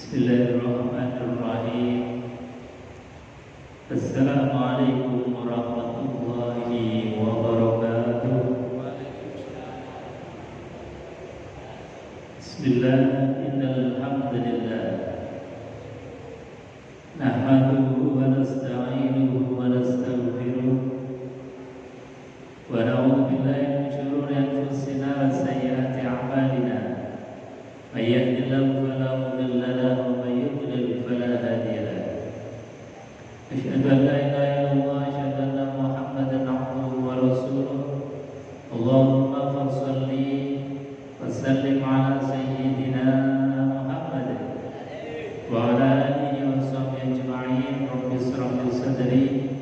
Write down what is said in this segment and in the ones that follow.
Bismillahirrahmanirrahim. Assalamualaikum warahmatullahi wabarakatuh. Bismillah, innal hamdalillah nahmaduhu wa nasta'inuhu wa nastaghfiruh wa na'udzu billahi min shururi anfusina wa sayyiati a'malina. May yahdihillahu fala mudilla lahu wa may yudlil fala hadiya lahu. Asyhadu an la ilaha illallah wa asyhadu anna Muhammadan 'abduhu wa rasuluh. Allahumma shalli wa sallim ala sayyidina Muhammad wa ala alihi wa sahbihi ajma'in. Rabbi ishrah li sadri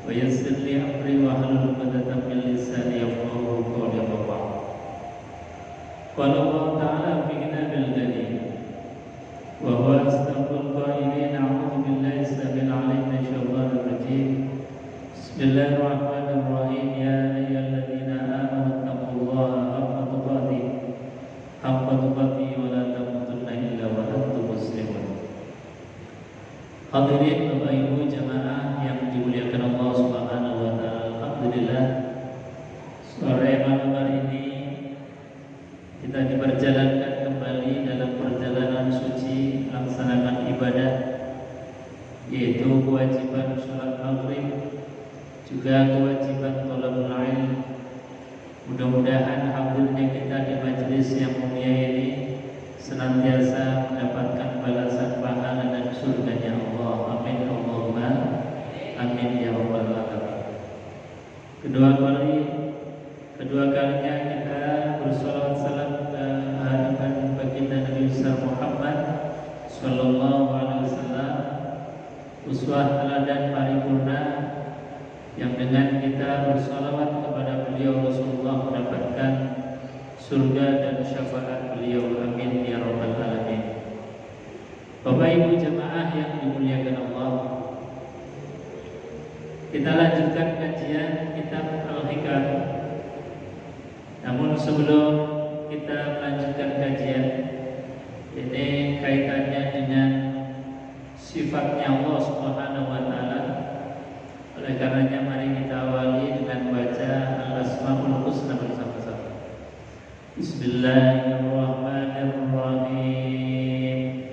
wa yassir li amri wa hlul 'uqdatam min lisani yafqahu qawli. Qala Allah ta'ala fi kitabil karim wa huwa asdaqul qailin. A'udzu billahi as-sami'il 'alim minasy syaithanir rajim. Bismillahirrahmanirrahim. Ya ayyuhalladzina amanu taqullaha haqqa tuqatih wa la tamutunna illa wa antum muslimun. Hadirin Bapak Ibu jamaah yang dimuliakan Allah Subhanahu wa taala. Alhamdulillah, sore malam hari ini kita diperjalankan kembali dalam perjalanan suci melaksanakan ibadah, yaitu kewajiban sholat maghrib, juga kewajiban thalabul ilm. Mudah-mudahan hadirnya kita di majelis yang mulia ini senantiasa mendapatkan balasan pahala dan surganya Allah. Amin Allahumma amin ya rabbal alamin. Kedua kalinya kita bersolawat salam ke hadapan baginda Nabi Muhammad sallallahu alaihi wasallam, uswah teladan paripurna yang dengan kita bersolawat kepada beliau Rasulullah mendapatkan surga dan syafaat beliau. Amin ya rabbal alamin. Bapak Ibu jemaah yang dimuliakan Allah, kita lanjutkan kajian kitab Al-Hikam. Namun sebelum kita melanjutkan kajian ini, kaitannya dengan sifatnya Allah Subhanahu wa taala. Oleh karenanya mari kita awali dengan baca Al-Asmaul Husna bersama-sama. Bismillahirrahmanirrahim.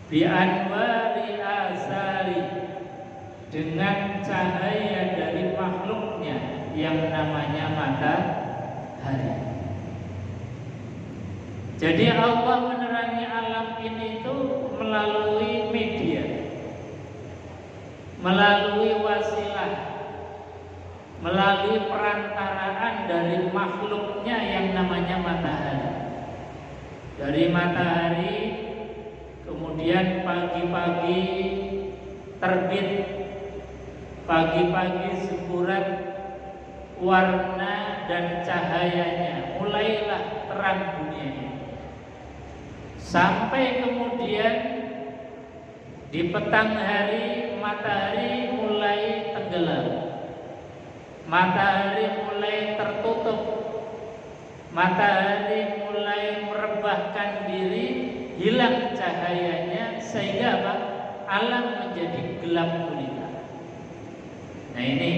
bi anwari asari, dengan cahaya dari makhluknya yang namanya matahari. Jadi Allah menerangi alam ini itu melalui media, melalui wasilah, melalui perantaraan dari makhluknya yang namanya matahari. Dari matahari kemudian pagi-pagi terbit, pagi-pagi semburat warna dan cahayanya, mulailah terang dunia ini. Sampai kemudian di petang hari matahari mulai tenggelam, matahari mulai tertutup, matahari mulai merebahkan diri, hilang cahayanya, sehingga apa? Alam menjadi gelap gulita. Nah ini,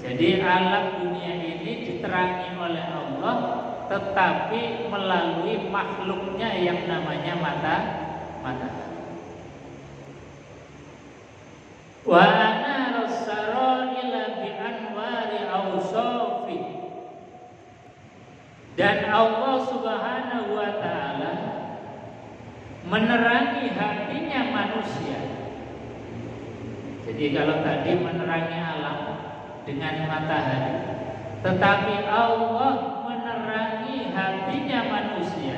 jadi alam dunia ini diterangi oleh Allah, tetapi melalui makhluknya yang namanya matahari. Wa ana as-saraila bi anwari awsafi, dan Allah Subhanahu wa taala menerangi hatinya manusia. Jadi kalau tadi menerangi alam dengan matahari, tetapi Allah menerangi hatinya manusia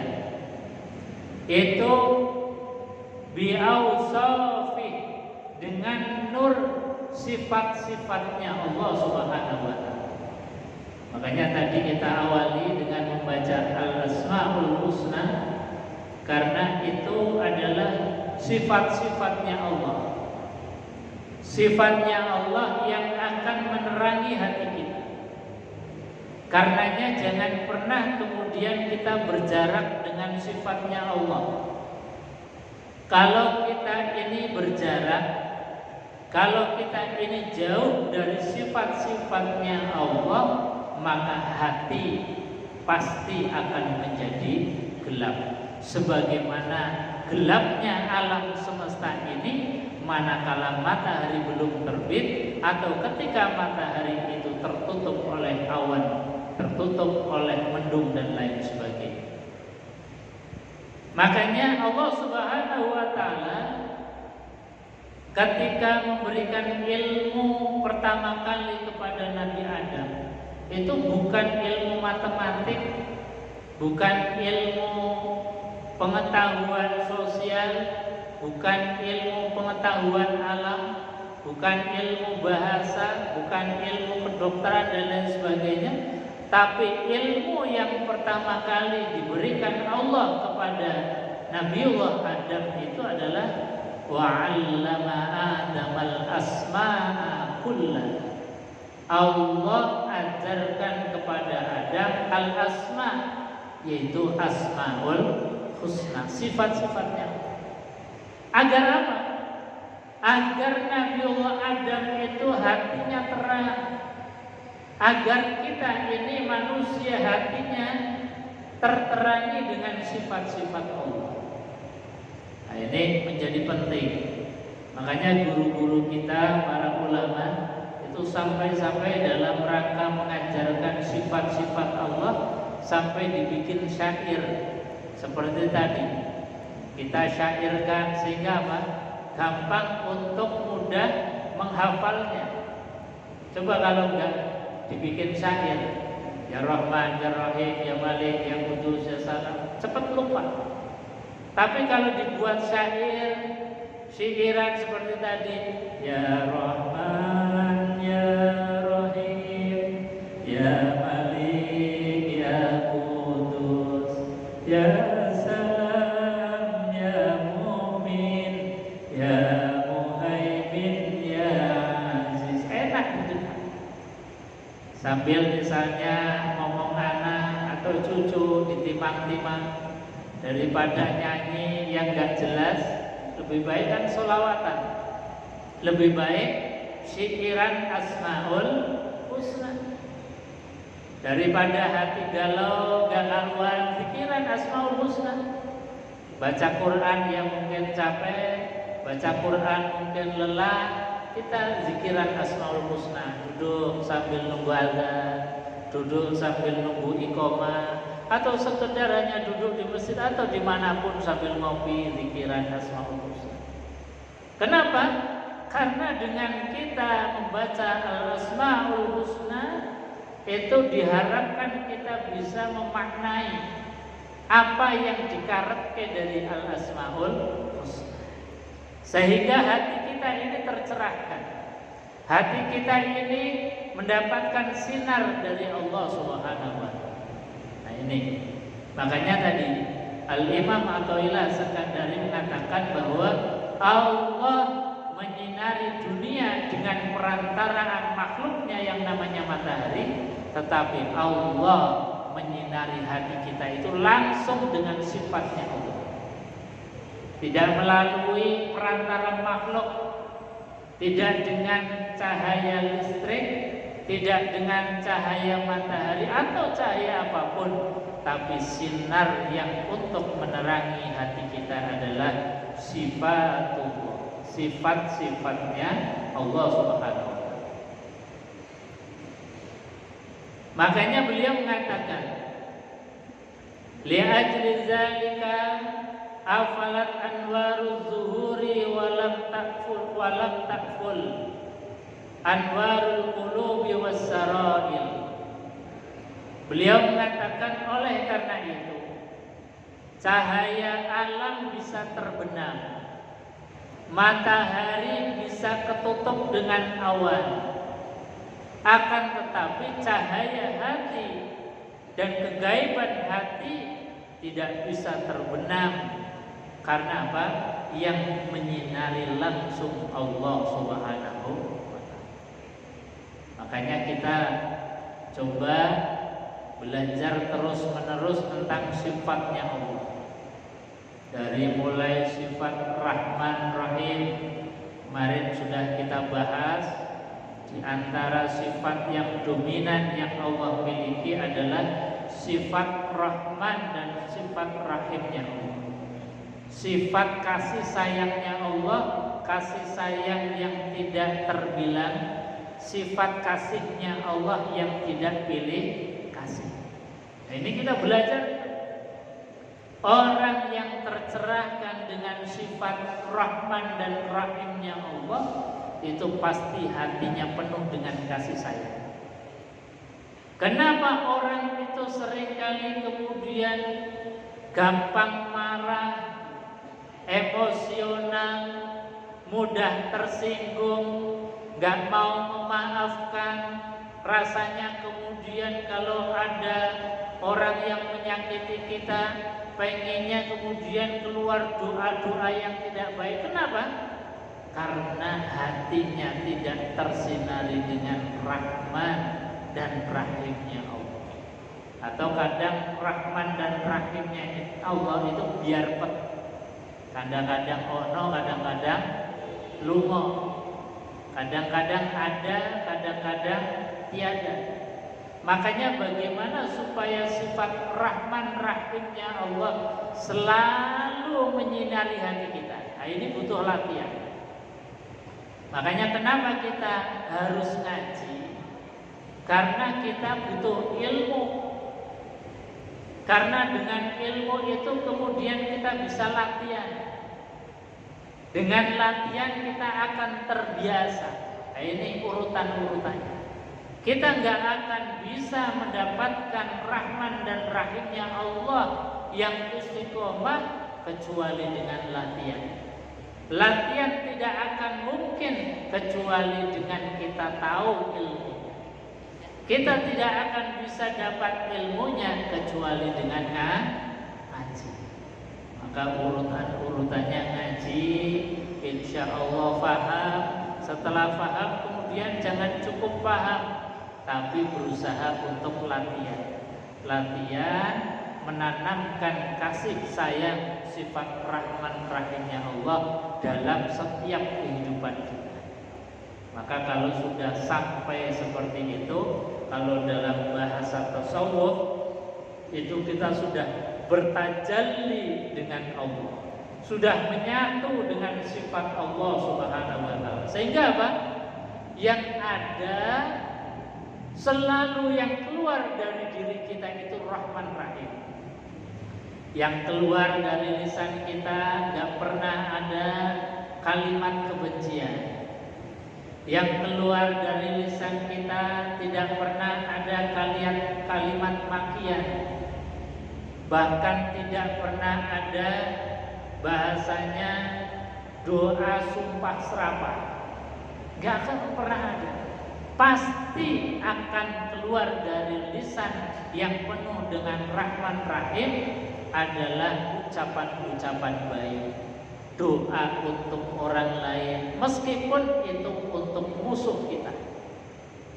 itu bi'ausafi, dengan nur sifat-sifatnya Allah Subhanahu wa taala. Makanya tadi kita awali dengan membaca Al-Asmaul Husna, karena itu adalah sifat-sifatnya Allah. Sifatnya Allah yang akan menerangi hati kita. Karenanya jangan pernah kemudian kita berjarak dengan sifatnya Allah. Kalau kita ini berjarak, kalau kita ini jauh dari sifat-sifatnya Allah, maka hati pasti akan menjadi gelap. Sebagaimana gelapnya alam semesta ini manakala matahari belum terbit, atau ketika matahari itu tertutup oleh awan, tertutup oleh mendung dan lain sebagainya. Makanya Allah Subhanahu wa taala ketika memberikan ilmu pertama kali kepada Nabi Adam, itu bukan ilmu matematik, bukan ilmu pengetahuan sosial, bukan ilmu pengetahuan alam, bukan ilmu bahasa, bukan ilmu kedokteran dan lain sebagainya, tapi ilmu yang pertama kali diberikan Allah kepada Nabiullah Adam itu adalah wa'allama Adamal asma'a kullaha. Allah ajarkan kepada Adam al-asma, yaitu asmaul husna, sifat-sifatnya. Agar apa? Agar Nabiullah Adam itu hatinya terang, agar kita ini manusia hatinya terterangi dengan sifat-sifat Allah. Nah, ini menjadi penting. Makanya guru-guru kita, para ulama itu sampai-sampai dalam rangka mengajarkan sifat-sifat Allah sampai dibikin syair seperti tadi. Kita syairkan sehingga apa? Gampang untuk mudah menghafalnya. Coba kalau enggak dibikin syair, ya Rahman, ya Rahim, ya Malik, ya Qudus, ya Salam, cepat lupa. Tapi kalau dibuat syair, syairan seperti tadi, ya Rahman, ya Rahim, ya Malik, ya Qudus, ya Salam, ya Mu'min, ya Muhaimin, ya Aziz. Enak gitu. Sambil misalnya ngomong anak atau cucu ditimang-timang, daripada nyanyi yang gak jelas, lebih baik kan sholawatan, lebih baik syikiran asmaul husna. Daripada hati galau, gak karuan, pikiran asmaul husna. Baca Quran yang mungkin capek, baca Quran mungkin lelah, kita zikiran Asmaul Husna, duduk sambil nunggu azan, duduk sambil nunggu iqomah, atau sekedar hanya duduk di masjid atau dimanapun sambil ngopi, zikiran Asmaul Husna. Kenapa? Karena dengan kita membaca Al-Asmaul Husna itu diharapkan kita bisa memaknai apa yang dikaretkan dari Al-Asmaul Husna, sehingga hati kita ini tercerahkan, hati kita ini mendapatkan sinar dari Allah Subhanahu wa Ta'ala. Nah ini makanya tadi Al-Imam Athaillah Sekandari mengatakan bahwa Allah menyinari dunia dengan perantaraan makhluknya yang namanya matahari, tetapi Allah menyinari hati kita itu langsung dengan sifatnya Allah, tidak melalui perantara makhluk, tidak dengan cahaya listrik, tidak dengan cahaya matahari atau cahaya apapun, tapi sinar yang untuk menerangi hati kita adalah sifatullah, sifat-sifatnya Allah Subhanahu wa Ta'ala. Makanya beliau mengatakan, li'ajli zalika afalat anwaruz zuhuri walam takful anwarul qulubi wassarail. Beliau mengatakan oleh karena itu cahaya alam bisa terbenam, matahari bisa ketutup dengan awan, akan tetapi cahaya hati dan kegaiban hati tidak bisa terbenam. Karena apa? Yang menyinari langsung Allah Subhanahu wa Ta'ala. Makanya kita coba belajar terus-menerus tentang sifatnya Allah. Dari mulai sifat Rahman Rahim, kemarin sudah kita bahas. Di antara sifat yang dominan yang Allah miliki adalah sifat Rahman dan sifat Rahimnya Allah. Sifat kasih sayangnya Allah, kasih sayang yang tidak terbilang, sifat kasihnya Allah yang tidak pilih kasih. Nah, ini kita belajar. Orang yang tercerahkan dengan sifat Rahman dan Rahimnya Allah, itu pasti hatinya penuh dengan kasih sayang. Kenapa orang itu seringkali kemudian gampang marah, emosional, mudah tersinggung, gak mau memaafkan, rasanya kemudian kalau ada orang yang menyakiti kita, pengennya kemudian keluar doa-doa yang tidak baik. Kenapa? Karena hatinya tidak tersinari dengan Rahman dan Rahimnya Allah. Atau kadang Rahman dan Rahimnya Allah itu biar pet. Kadang-kadang ono, kadang-kadang lungo. Kadang-kadang ada, kadang-kadang tiada. Makanya bagaimana supaya sifat Rahman Rahimnya Allah selalu menyinari hati kita. Nah, ini butuh latihan. Makanya kenapa kita harus ngaji? Karena kita butuh ilmu. Karena dengan ilmu itu kemudian kita bisa latihan. Dengan latihan kita akan terbiasa. Nah, ini urutan-urutannya. Kita nggak akan bisa mendapatkan Rahman dan Rahimnya Allah yang istiqomah kecuali dengan latihan. Latihan tidak akan mungkin kecuali dengan kita tahu ilmu. Kita tidak akan bisa dapat ilmunya kecuali dengan ngaji. Maka urutannya ngaji, insya Allah paham. Setelah paham kemudian jangan cukup paham, tapi berusaha untuk latihan. Latihan menanamkan kasih sayang sifat Rahman Rahimnya Allah dalam setiap kehidupan kita. Maka kalau sudah sampai seperti itu, kalau dalam bahasa tasawuf itu kita sudah bertajalli dengan Allah, sudah menyatu dengan sifat Allah Subhanahu wa taala. Sehingga apa? Yang ada selalu yang keluar dari diri kita itu Rahman Rahim. Yang keluar dari lisan kita gak pernah ada kalimat kebencian. Yang keluar dari lisan kita tidak pernah ada kalimat makian. Bahkan tidak pernah ada bahasanya doa sumpah serapah. Gak akan pernah ada. Pasti akan keluar dari lisan yang penuh dengan Rahman Rahim adalah ucapan-ucapan baik, doa untuk orang lain, meskipun itu untuk musuh kita.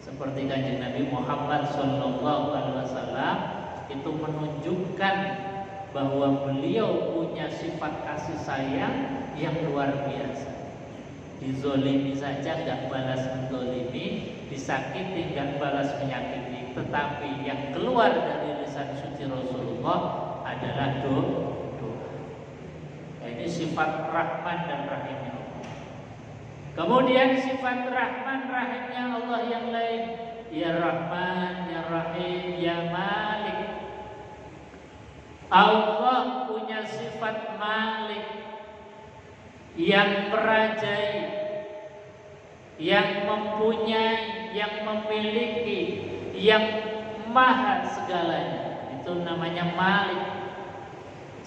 Seperti Kanjeng Nabi Muhammad SAW itu menunjukkan bahwa beliau punya sifat kasih sayang yang luar biasa. Dizolimi saja gak balas menzolimi, disakiti gak balas menyakiti. Tetapi yang keluar dari lisan suci Rasulullah adalah doa. Ini sifat Rahman dan Rahimnya Allah. Kemudian sifat Rahman Rahimnya Allah yang lain, Ya Rahman, Ya Rahim, Ya Malik. Allah punya sifat Malik, yang merajai, yang mempunyai, yang memiliki, yang maha segalanya. Itu namanya Malik.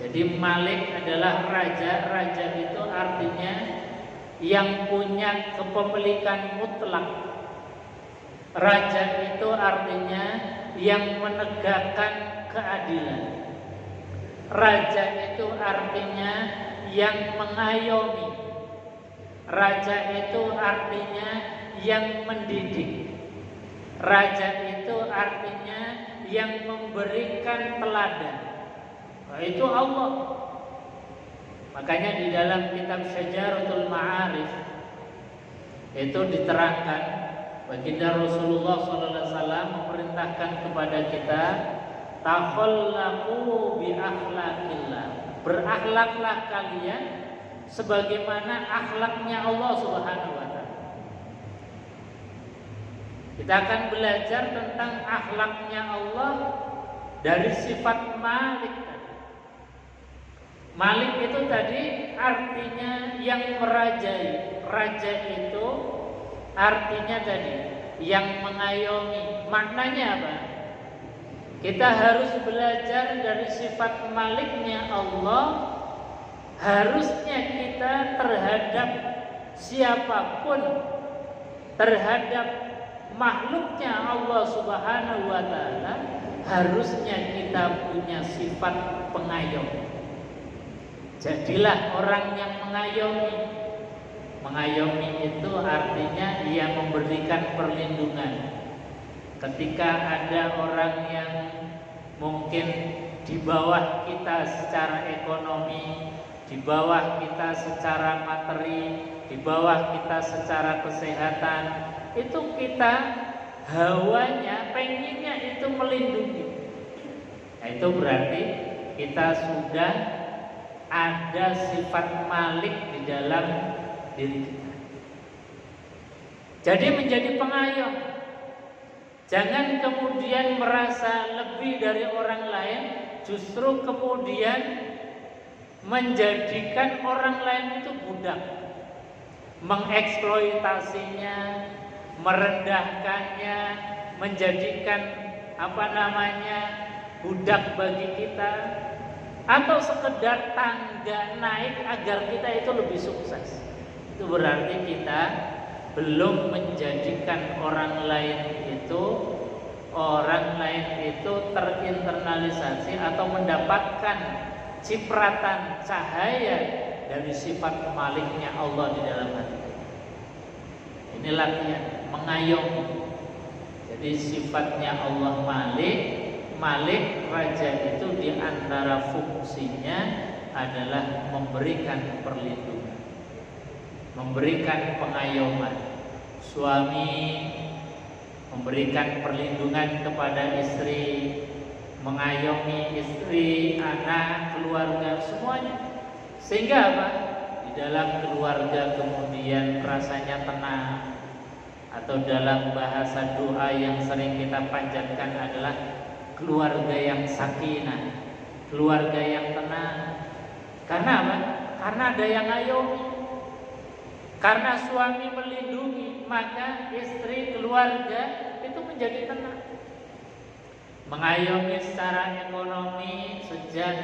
Jadi Malik adalah raja. Raja itu artinya yang punya kepemilikan mutlak. Raja itu artinya yang menegakkan keadilan. Raja itu artinya yang mengayomi. Raja itu artinya yang mendidik. Raja itu artinya yang memberikan teladan. Itu Allah. Makanya di dalam kitab Syajaratul Ma'arif itu diterangkan baginda Rasulullah SAW memerintahkan kepada kita, takhallaqu bi akhlaqillah, berakhlaklah kalian sebagaimana akhlaknya Allah Subhanahu wa taala. Kita akan belajar tentang akhlaknya Allah dari sifat Malik. Malik itu tadi artinya yang merajai. Raja itu artinya tadi yang mengayomi. Maknanya apa? Kita harus belajar dari sifat Maliknya Allah. Harusnya kita terhadap siapapun, terhadap makhluknya Allah Subhanahu wa taala, harusnya kita punya sifat pengayom. Jadilah orang yang mengayomi. Mengayomi itu artinya ia memberikan perlindungan. Ketika ada orang yang mungkin di bawah kita secara ekonomi, di bawah kita secara materi, di bawah kita secara kesehatan, itu kita hawanya, pengennya itu melindungi. Nah, itu berarti kita sudah ada sifat Malik di dalam diri kita. Jadi menjadi pengayom. Jangan kemudian merasa lebih dari orang lain, justru kemudian menjadikan orang lain itu budak, mengeksploitasinya, merendahkannya, menjadikan budak bagi kita, atau sekedar tangga naik agar kita itu lebih sukses. Itu berarti kita belum menjadikan orang lain itu terinternalisasi atau mendapatkan cipratan cahaya dari sifat Maliknya Allah di dalam hati. Ini latihan mengayomi. Jadi sifatnya Allah Malik raja itu di antara fungsinya adalah memberikan perlindungan, memberikan pengayoman. Suami memberikan perlindungan kepada istri, mengayomi istri, anak, keluarga, semuanya. Sehingga apa? Di dalam keluarga kemudian rasanya tenang. Atau dalam bahasa doa yang sering kita panjatkan adalah keluarga yang sakinah, keluarga yang tenang. Karena apa? Karena ada yang ngayomi. Karena suami melindungi, maka istri, keluarga itu menjadi tenang. Mengayomi secara ekonomi, sejak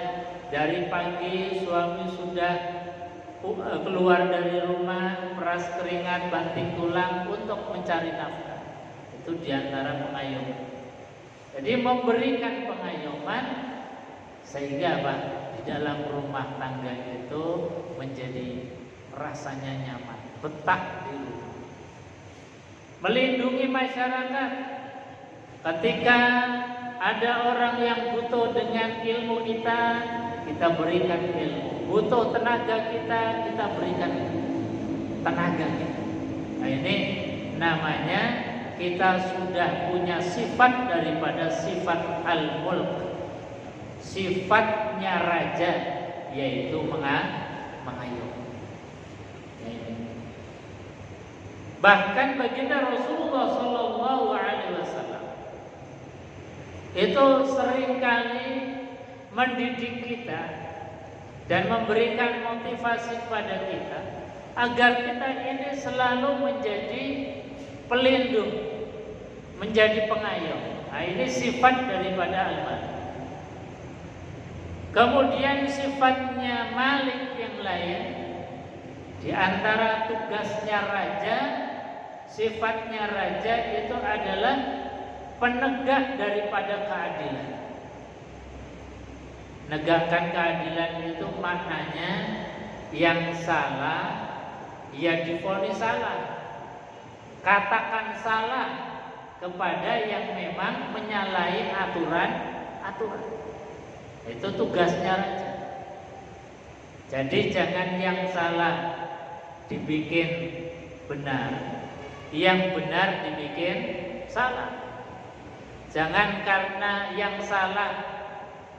dari pagi suami sudah keluar dari rumah, peras keringat, banting tulang untuk mencari nafkah. Itu diantara pengayoman. Jadi memberikan pengayoman sehingga apa? Di dalam rumah tangga itu menjadi rasanya nyaman, betah di rumah. Melindungi masyarakat. Ketika ada orang yang butuh dengan ilmu kita berikan ilmu. Butuh tenaga kita berikan tenaga kita. Nah, ini namanya kita sudah punya sifat daripada sifat al-mulk, sifatnya raja, yaitu mengayomi. Bahkan baginda Rasulullah Shallallahu Alaihi Wasallam itu seringkali mendidik kita dan memberikan motivasi kepada kita agar kita ini selalu menjadi pelindung, menjadi pengayom. Nah, ini sifat daripada al-malik. Kemudian sifatnya malik yang lain, di antara tugasnya raja, sifatnya raja itu adalah penegak daripada keadilan. Negakkan keadilan itu maknanya yang salah ya divonis salah. Katakan salah kepada yang memang menyalahi aturan. Itu tugasnya raja. Jadi jangan yang salah dibikin benar, yang benar dibikin salah. Jangan karena yang salah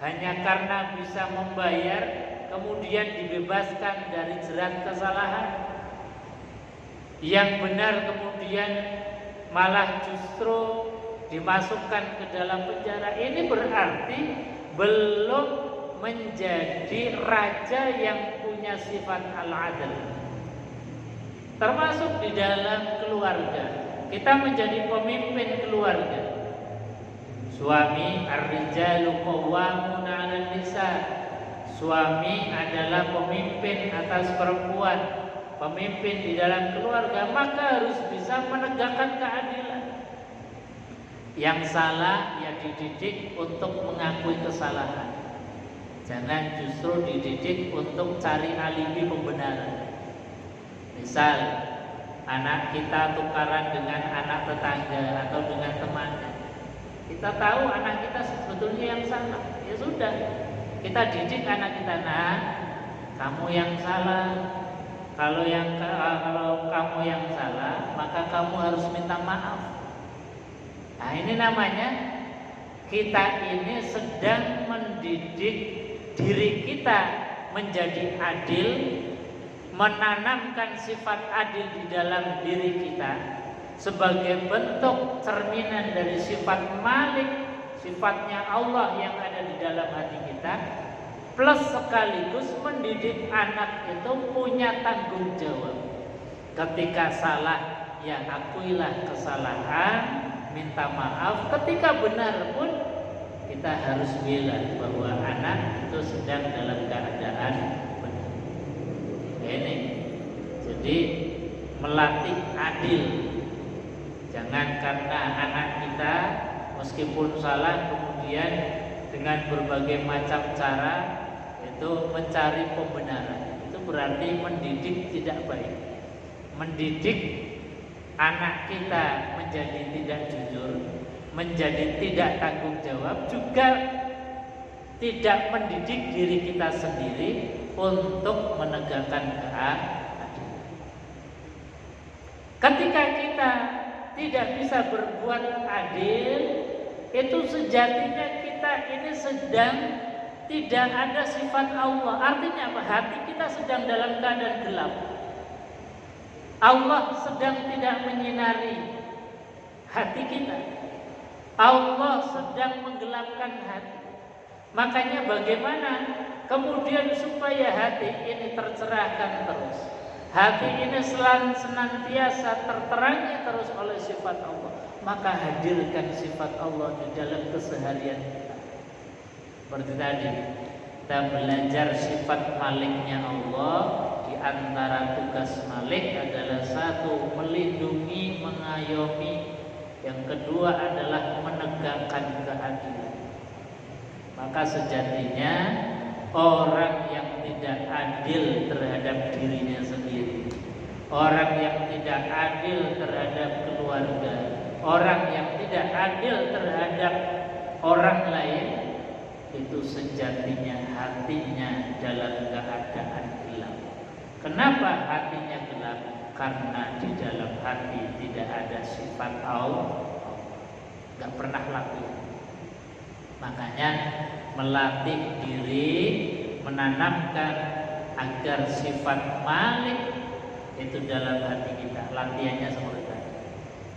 hanya karena bisa membayar kemudian dibebaskan dari jerat kesalahan. Yang benar kemudian malah justru dimasukkan ke dalam penjara. Ini berarti belum menjadi raja yang punya sifat al-adl. Termasuk di dalam keluarga. Kita menjadi pemimpin keluarga. Suami ar-rijalu qawwamuna 'alan nisa. Suami adalah pemimpin atas perempuan, pemimpin di dalam keluarga, maka harus bisa menegakkan keadilan. Yang salah ya dididik untuk mengakui kesalahan. Jangan justru dididik untuk cari alibi pembenaran. Misal anak kita tukaran dengan anak tetangga atau dengan temannya. Kita tahu anak kita sebetulnya yang salah. Ya sudah, kita didik anak kita, nah, kamu yang salah. Kalau kamu yang salah, maka kamu harus minta maaf. Nah, ini namanya kita ini sedang mendidik diri kita menjadi adil, menanamkan sifat adil di dalam diri kita sebagai bentuk cerminan dari sifat malik, sifatnya Allah yang ada di dalam hati kita, plus sekaligus mendidik anak itu punya tanggung jawab. Ketika salah, ya akuilah kesalahan, minta maaf. Ketika benar pun kita harus bilang bahwa anak itu sedang dalam keadaan benar. Ini jadi melatih adil. Jangan karena anak kita meskipun salah kemudian dengan berbagai macam cara itu mencari pembenaran. Itu berarti mendidik tidak baik. Mendidik anak kita menjadi tidak jujur, menjadi tidak tanggung jawab, juga tidak mendidik diri kita sendiri untuk menegakkan keadilan. Ketika kita tidak bisa berbuat adil, itu sejatinya kita kita ini sedang tidak ada sifat Allah. Artinya apa? Hati kita sedang dalam keadaan gelap. Allah sedang tidak menyinari hati kita. Allah sedang menggelapkan hati. Makanya bagaimana kemudian supaya hati ini tercerahkan terus, hati ini senantiasa terterangi terus oleh sifat Allah, maka hadirkan sifat Allah di dalam keseharian kita. Seperti tadi kita belajar sifat maliknya Allah. Di antara tugas malik adalah satu, melindungi, mengayomi. Yang kedua adalah menegakkan keadilan. Maka sejatinya orang yang tidak adil terhadap dirinya sendiri, orang yang tidak adil terhadap keluarga, orang yang tidak adil terhadap orang lain, itu sejatinya hatinya dalam keadaan gelap. Kenapa hatinya gelap? Karena di dalam hati tidak ada sifat Allah, nggak pernah laku. Makanya melatih diri, menanamkan agar sifat malik itu dalam hati kita. Latihannya seperti tadi.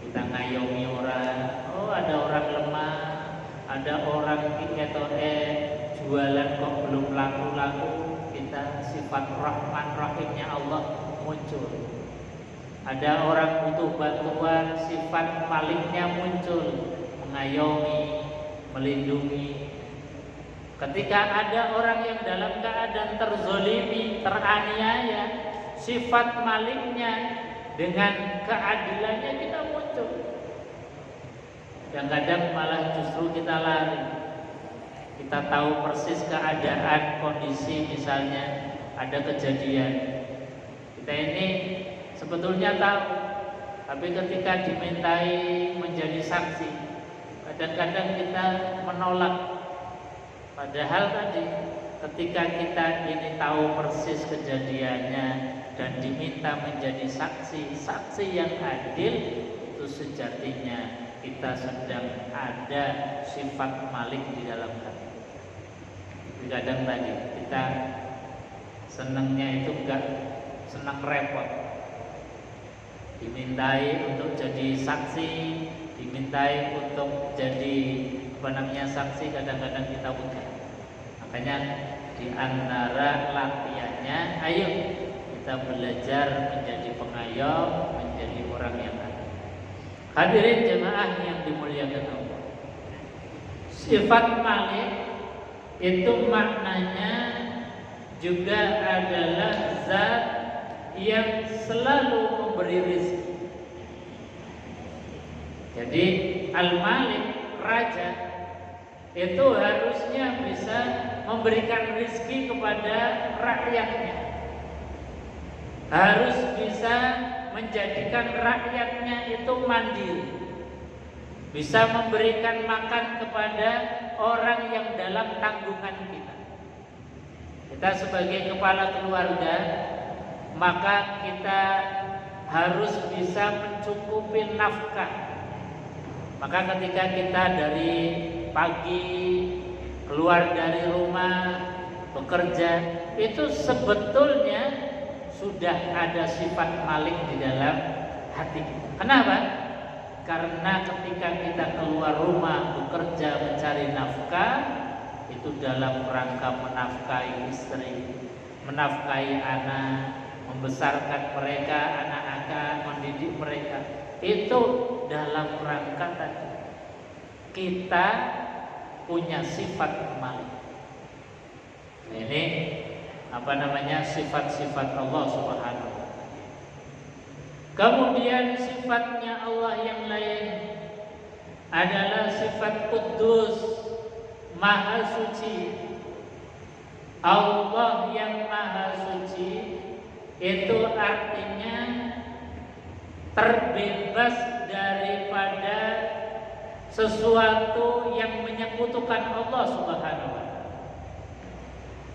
Kita ngayomi orang, oh ada orang lemah, ada orang jualan kok belum laku-laku, kita sifat Rahman Rahimnya Allah muncul. Ada orang butuh bantuan, sifat maliknya muncul, mengayomi, melindungi. Ketika ada orang yang dalam keadaan terzolimi, teraniaya, sifat maliknya dengan keadilannya kita muncul. Kadang-kadang malah justru kita lari. Kita tahu persis keadaan, kondisi, misalnya ada kejadian. Kita ini sebetulnya tahu, tapi ketika dimintai menjadi saksi, kadang-kadang kita menolak. Padahal tadi ketika kita ini tahu persis kejadiannya dan diminta menjadi saksi, saksi yang adil, itu sejatinya kita sedang ada sifat malik di dalam hati. Kadang tadi kita senangnya itu enggak senang repot, dimintai untuk jadi saksi, dimintai untuk jadi saksi, kadang-kadang kita bukan. Makanya di antara latihannya, ayo kita belajar menjadi pengayom, menjadi orang yang adil. Hadirin jemaah yang dimuliakan Allah, sifat malik itu maknanya juga adalah zat yang selalu memberi rezeki. Jadi al-malik, raja, itu harusnya bisa memberikan rezeki kepada rakyatnya, harus bisa menjadikan rakyatnya itu mandiri, bisa memberikan makan kepada orang yang dalam tanggungan kita. Kita sebagai kepala keluarga, maka kita harus bisa mencukupi nafkah. Maka ketika kita dari pagi keluar dari rumah bekerja, itu sebetulnya sudah ada sifat malik di dalam hati kita. Kenapa? Karena ketika kita keluar rumah bekerja mencari nafkah, itu dalam rangka menafkahi istri, menafkahi anak, membesarkan mereka, anak-anak, mendidik mereka. Itu dalam rangka tadi kita punya sifat malik. Ini sifat-sifat Allah Subhanahu wa ta'ala. Kemudian sifatnya Allah yang lain adalah sifat Quddus, Maha Suci. Allah yang Maha Suci itu artinya terbebas daripada sesuatu yang menyekutukan Allah Subhanahu wa ta'ala.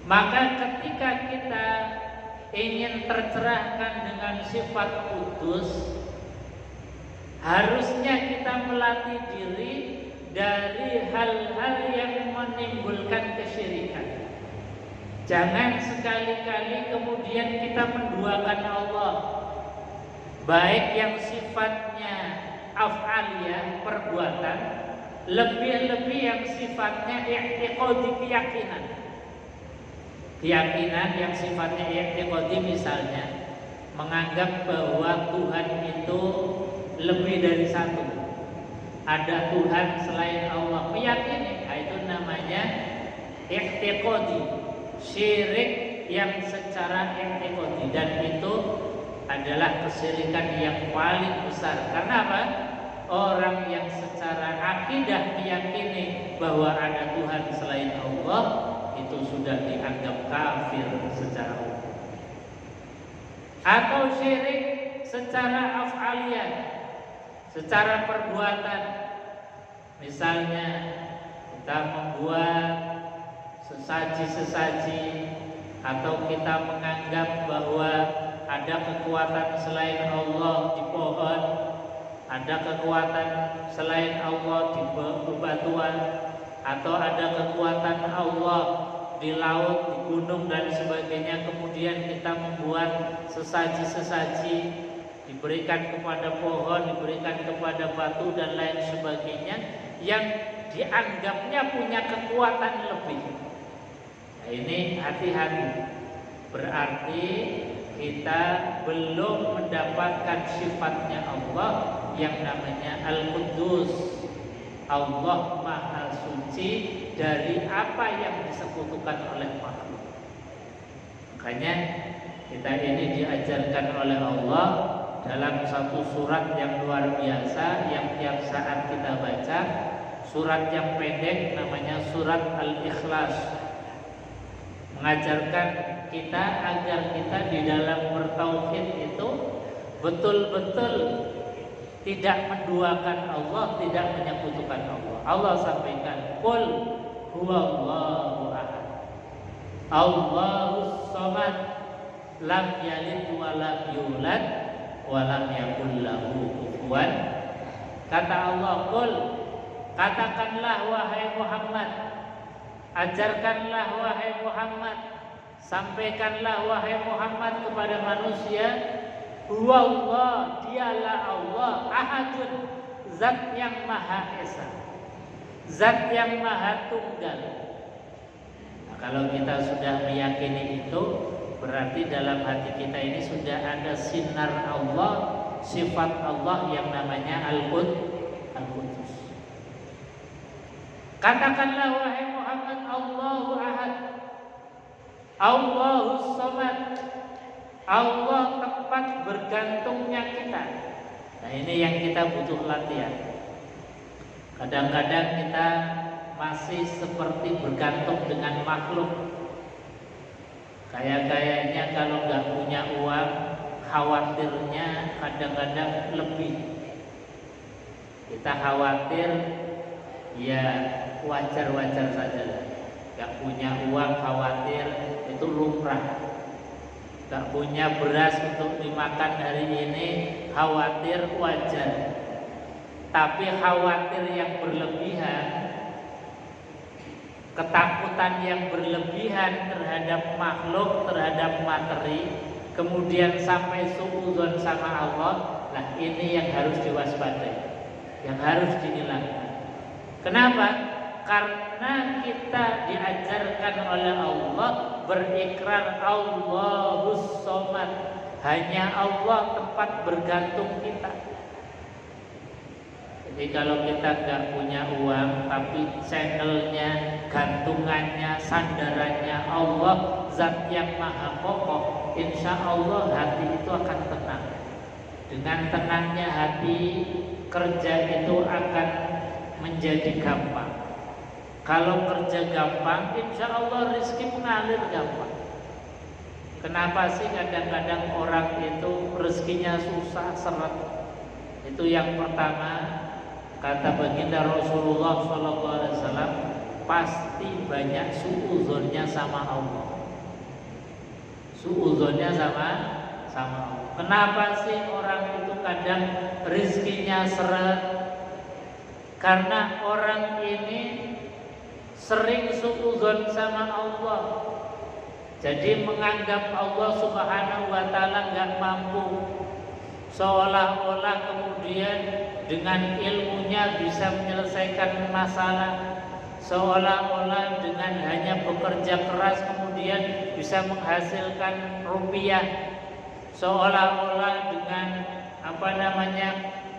Maka ketika kita ingin tercerahkan dengan sifat Quddus, harusnya kita melatih diri dari hal-hal yang menimbulkan kesyirikan. Jangan sekali-kali kemudian kita menduakan Allah, baik yang sifatnya af'aliyah, perbuatan, lebih-lebih yang sifatnya i'tiqadi, keyakinan. Keyakinan yang sifatnya i'tiqadi, misalnya menganggap bahwa Tuhan itu lebih dari satu, ada Tuhan selain Allah, meyakini, itu namanya i'tiqadi, syirik yang secara i'tiqadi, dan itu adalah kesyirikan yang paling besar. Karena apa? Orang yang secara akidah meyakini bahwa ada Tuhan selain Allah, itu sudah dianggap kafir secara umum. Atau syirik secara af'aliyah, secara perbuatan. Misalnya kita membuat sesaji-sesaji, atau kita menganggap bahwa ada kekuatan selain Allah di pohon, ada kekuatan selain Allah di bebatuan, atau ada kekuatan Allah di laut, di gunung dan sebagainya. Kemudian kita membuat sesaji-sesaji, diberikan kepada pohon, diberikan kepada batu dan lain sebagainya, yang dianggapnya punya kekuatan lebih. Nah, ini hati-hati, berarti kita belum mendapatkan sifatnya Allah yang namanya Al-Quddus, Allah Maha Suci dari apa yang disekutukan oleh makhluk. Makanya kita ini diajarkan oleh Allah dalam satu surat yang luar biasa, yang tiap saat kita baca, surat yang pendek namanya surat Al-Ikhlas, mengajarkan kita agar kita di dalam bertauhid itu betul-betul tidak menduakan Allah, tidak menyekutukan Allah. Allah sampaikan, qul huwallahu ahad, Allahus samad, lam yalid wa lam yulad wa lam yakul lahu kufuwan. Kata Allah, qul, katakanlah wahai Muhammad, ajarkanlah wahai Muhammad, sampaikanlah wahai Muhammad kepada manusia, huwallah, dialah Allah, ahadun, zat yang maha esa, zat yang maha tunggal. Nah, kalau kita sudah meyakini itu, berarti dalam hati kita ini sudah ada sinar Allah, sifat Allah yang namanya Al-Quddus. Katakanlah wahai Muhammad, Allahu ahad, Allahus samad, Allah tempat bergantungnya kita. Nah, ini yang kita butuh latihan. Kadang-kadang kita masih seperti bergantung dengan makhluk. Kayaknya kalau nggak punya uang, khawatirnya kadang-kadang lebih. Kita khawatir, ya wajar-wajar saja. Gak punya uang khawatir, itu lumrah. Gak punya beras untuk dimakan hari ini, khawatir, wajar. Tapi khawatir yang berlebihan, ketakutan yang berlebihan terhadap makhluk, terhadap materi, kemudian sampai suudzon sama Allah, nah ini yang harus diwaspadai, yang harus dihilangkan. Kenapa? Karena kita diajarkan oleh Allah berikrar Allahus samad, hanya Allah tempat bergantung kita. Jadi kalau kita nggak punya uang, tapi channelnya, gantungannya, sandarannya Allah, zat yang maha kokoh, insya Allah hati itu akan tenang. Dengan tenangnya hati, kerja itu akan menjadi gampang. Kalau kerja gampang, insya Allah rezeki mengalir gampang. Kenapa sih kadang-kadang orang itu rezekinya susah seret? Itu yang pertama. Kata baginda Rasulullah SAW, pasti banyak suudzonnya sama Allah. Suudzonnya sama Allah. Kenapa sih orang itu kadang rezekinya seret, Karena orang ini sering suudzon sama Allah, jadi menganggap Allah Subhanahu wa Ta'ala nggak mampu, seolah-olah kemudian dengan ilmunya bisa menyelesaikan masalah, seolah-olah dengan hanya bekerja keras kemudian bisa menghasilkan rupiah, seolah-olah dengan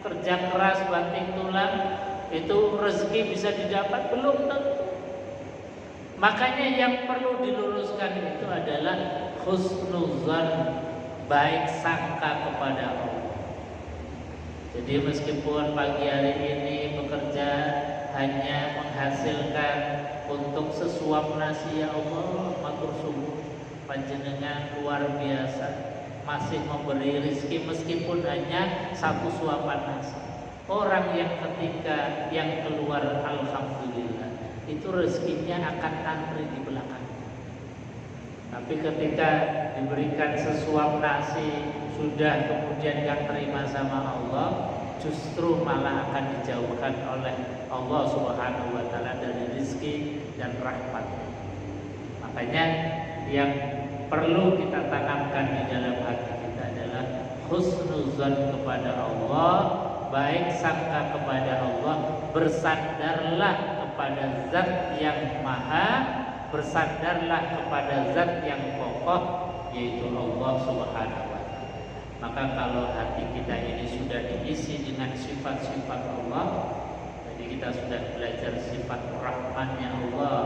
kerja keras banting tulang itu rezeki bisa didapat. Belum tentu. Makanya yang perlu diluruskan itu adalah husnuzan, baik sangka kepada Allah. Jadi meskipun pagi hari ini bekerja hanya menghasilkan untuk sesuap nasi, ya Allah matur suwun panjenengan luar biasa, masih memberi rezeki meskipun hanya satu suapan nasi. Orang yang ketika yang keluar alhamdulillah itu rezekinya akan antri di belakang. Tapi ketika diberikan sesuap nasi sudah kemudian gak terima sama Allah, justru malah akan dijauhkan oleh Allah Subhanahu wa Ta'ala dari rezeki dan rahmat. Makanya yang perlu kita tanamkan di dalam hati kita adalah husnuzan kepada Allah, baik sangka kepada Allah, bersandarlah kepada zat yang maha, bersandarlah kepada zat yang kokoh, yaitu Allah Subhanahu wa Ta'ala. Maka kalau hati kita ini sudah diisi dengan sifat-sifat Allah, jadi kita sudah belajar sifat Rahmannya Allah,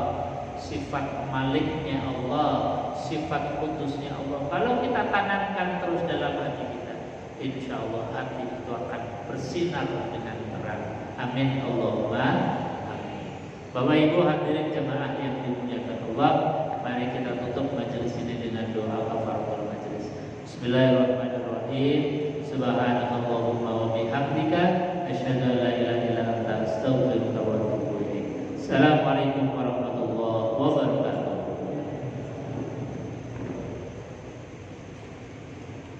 sifat Maliknya Allah, sifat Kudusnya Allah. Kalau kita tanamkan terus dalam hati kita, insya Allah hati itu akan bersinar dengan terang. Amin Allahumma amin. Bapak Ibu hadirin jemaah yang dimuliakan Allah, mari kita tutup majelis ini dengan doa kafaratul majelis. Bismillahirrahmanirrahim. Subhanakallahumma wa bihamdika asyhadu an la ilaha illa anta astaghfiruka wa atubu ilaik. Assalamualaikum warahmatullahi wabarakatuh.